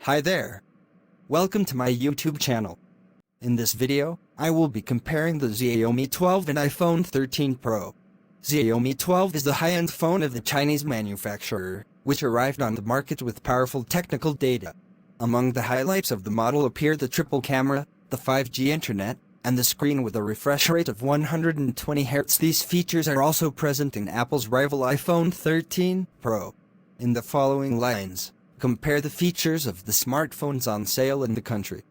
Hi there. Welcome to my YouTube channel. In this video, I will be comparing the Xiaomi 12 and iPhone 13 Pro. Xiaomi 12 is the high-end phone of the Chinese manufacturer, which arrived on the market with powerful technical data. Among the highlights of the model appear the triple camera, the 5G internet, and the screen with a refresh rate of 120 Hz. These features are also present in Apple's rival iPhone 13 Pro. In the following lines, compare the features of the smartphones on sale in the country.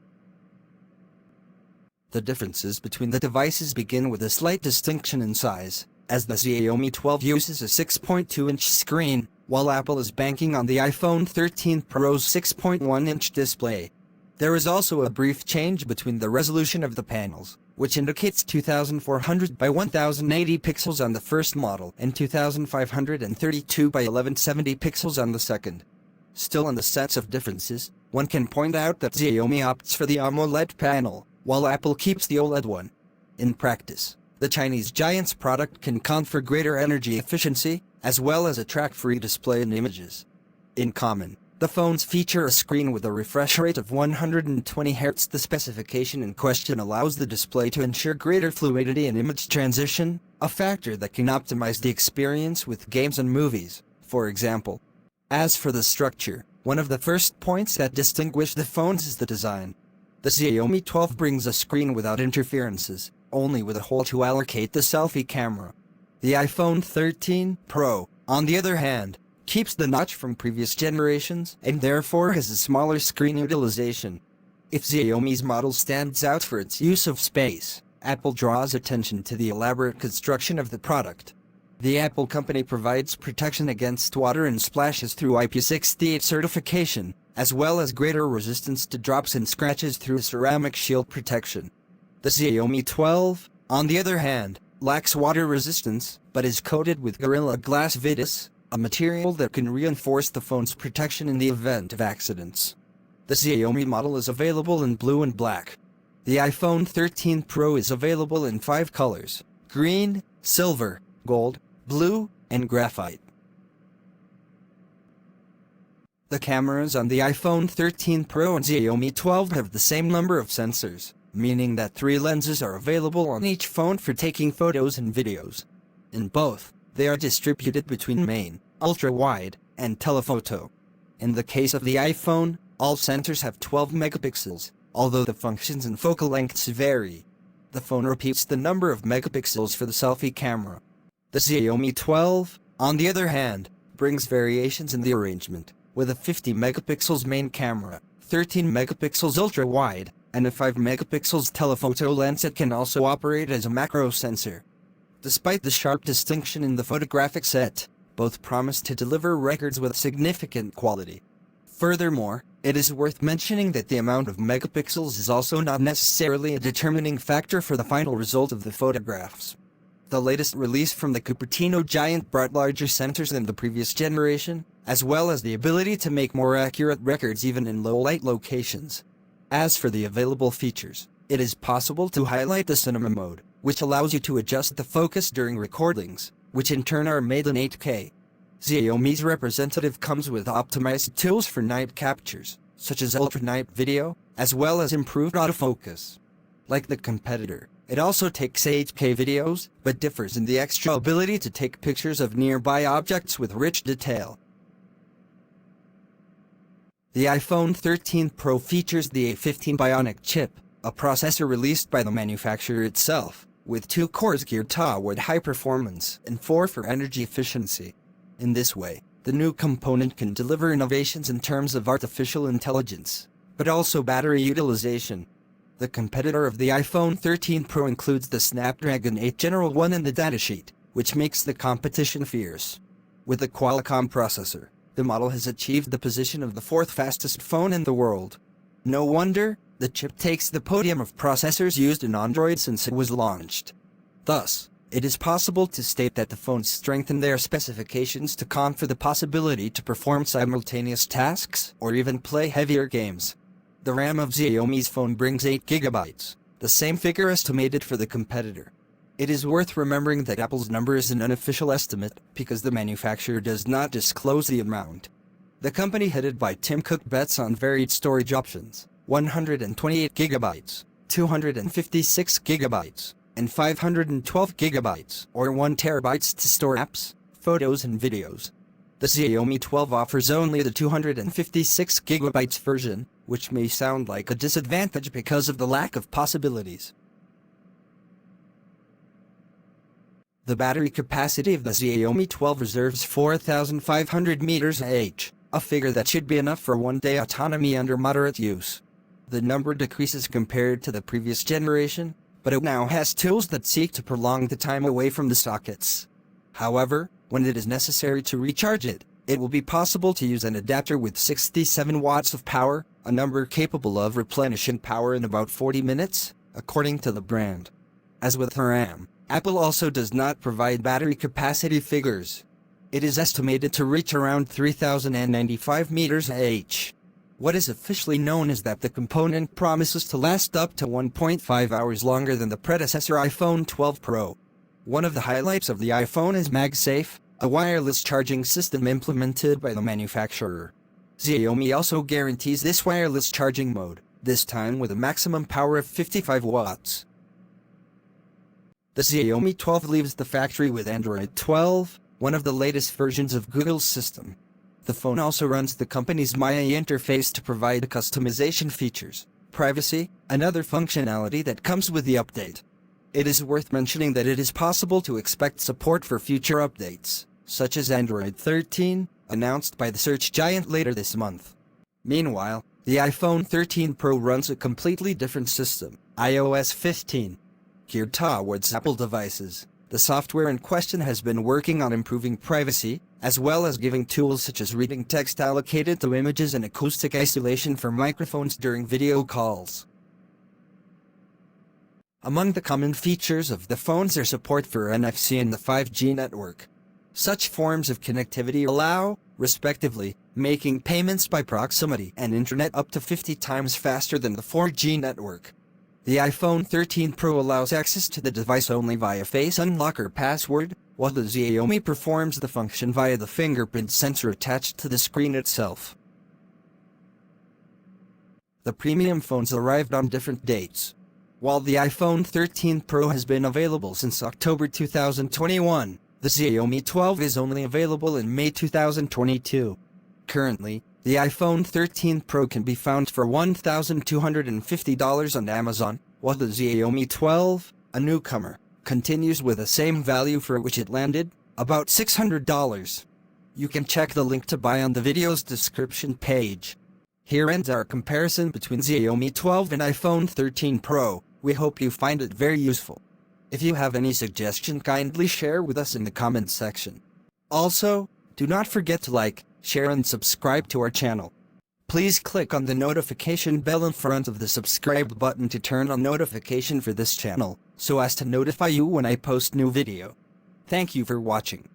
The differences between the devices begin with a slight distinction in size, as the Xiaomi 12 uses a 6.2-inch screen, while Apple is banking on the iPhone 13 Pro's 6.1-inch display. There is also a brief change between the resolution of the panels, which indicates 2400 by 1080 pixels on the first model and 2532 by 1170 pixels on the second. Still, on the sense of differences, one can point out that Xiaomi opts for the AMOLED panel, while Apple keeps the OLED one. In practice, the Chinese giant's product can confer greater energy efficiency, as well as a track-free display in images. In common, the phones feature a screen with a refresh rate of 120 Hz. The specification in question allows the display to ensure greater fluidity in image transition, a factor that can optimize the experience with games and movies, for example. As for the structure, one of the first points that distinguish the phones is the design. The Xiaomi 12 brings a screen without interferences, only with a hole to allocate the selfie camera. The iPhone 13 Pro, on the other hand, keeps the notch from previous generations and therefore has a smaller screen utilization. If Xiaomi's model stands out for its use of space, Apple draws attention to the elaborate construction of the product. The Apple company provides protection against water and splashes through IP68 certification, as well as greater resistance to drops and scratches through ceramic shield protection. The Xiaomi 12, on the other hand, lacks water resistance, but is coated with Gorilla Glass Vitis, a material that can reinforce the phone's protection in the event of accidents. The Xiaomi model is available in blue and black. The iPhone 13 Pro is available in 5 colors: green, silver, gold, blue, and graphite. The cameras on the iPhone 13 Pro and Xiaomi 12 have the same number of sensors, meaning that 3 lenses are available on each phone for taking photos and videos. In both, they are distributed between main, ultra-wide, and telephoto. In the case of the iPhone, all sensors have 12 megapixels, although the functions and focal lengths vary. The phone repeats the number of megapixels for the selfie camera. The Xiaomi 12, on the other hand, brings variations in the arrangement, with a 50 megapixels main camera, 13 megapixels ultra-wide, and a 5 megapixels telephoto lens that can also operate as a macro sensor. Despite the sharp distinction in the photographic set, both promise to deliver records with significant quality. Furthermore, it is worth mentioning that the amount of megapixels is also not necessarily a determining factor for the final result of the photographs. The latest release from the Cupertino giant brought larger sensors than the previous generation, as well as the ability to make more accurate records even in low-light locations. As for the available features, it is possible to highlight the cinema mode, which allows you to adjust the focus during recordings, which in turn are made in 8K. Xiaomi's representative comes with optimized tools for night captures, such as ultra-night video, as well as improved autofocus. Like the competitor, it also takes 8K videos, but differs in the extra ability to take pictures of nearby objects with rich detail. The iPhone 13 Pro features the A15 Bionic chip, a processor released by the manufacturer itself, with 2 cores geared toward high performance and 4 for energy efficiency. In this way, the new component can deliver innovations in terms of artificial intelligence, but also battery utilization. The competitor of the iPhone 13 Pro includes the Snapdragon 8 General 1 in the datasheet, which makes the competition fierce. With a Qualcomm processor, the model has achieved the position of the 4th fastest phone in the world. No wonder, the chip takes the podium of processors used in Android since it was launched. Thus, it is possible to state that the phones strengthen their specifications to confer the possibility to perform simultaneous tasks or even play heavier games. The RAM of Xiaomi's phone brings 8 GB, the same figure estimated for the competitor. It is worth remembering that Apple's number is an unofficial estimate because the manufacturer does not disclose the amount. The company headed by Tim Cook bets on varied storage options: 128 gigabytes, 256 gigabytes, and 512 gigabytes or 1 terabytes to store apps, photos and videos. The Xiaomi 12 offers only the 256 gigabytes version, which may sound like a disadvantage because of the lack of possibilities. The battery capacity of the Xiaomi 12 reserves 4,500 mAh, a figure that should be enough for one-day autonomy under moderate use. The number decreases compared to the previous generation, but it now has tools that seek to prolong the time away from the sockets. However, when it is necessary to recharge it, it will be possible to use an adapter with 67 watts of power, a number capable of replenishing power in about 40 minutes, according to the brand. As with RAM, Apple also does not provide battery capacity figures. It is estimated to reach around 3,095 mAh. What is officially known is that the component promises to last up to 1.5 hours longer than the predecessor iPhone 12 Pro. One of the highlights of the iPhone is MagSafe, a wireless charging system implemented by the manufacturer. Xiaomi also guarantees this wireless charging mode, this time with a maximum power of 55 watts. The Xiaomi 12 leaves the factory with Android 12, one of the latest versions of Google's system. The phone also runs the company's Maya interface to provide customization features, privacy, and other functionality that comes with the update. It is worth mentioning that it is possible to expect support for future updates, such as Android 13, announced by the search giant later this month. Meanwhile, the iPhone 13 Pro runs a completely different system, iOS 15. Geared towards Apple devices, the software in question has been working on improving privacy, as well as giving tools such as reading text allocated to images and acoustic isolation for microphones during video calls. Among the common features of the phones are support for NFC and the 5G network. Such forms of connectivity allow, respectively, making payments by proximity and internet up to 50 times faster than the 4G network. The iPhone 13 Pro allows access to the device only via Face Unlock or password, while the Xiaomi performs the function via the fingerprint sensor attached to the screen itself. The premium phones arrived on different dates. While the iPhone 13 Pro has been available since October 2021, the Xiaomi 12 is only available in May 2022. Currently, the iPhone 13 Pro can be found for $1,250 on Amazon, while the Xiaomi 12, a newcomer, continues with the same value for which it landed, about $600. You can check the link to buy on the video's description page. Here ends our comparison between Xiaomi 12 and iPhone 13 Pro. We hope you find it very useful. If you have any suggestion, kindly share with us in the comments section. Also, do not forget to like, share and subscribe to our channel. Please click on the notification bell in front of the subscribe button to turn on notification for this channel, so as to notify you when I post new video. Thank you for watching.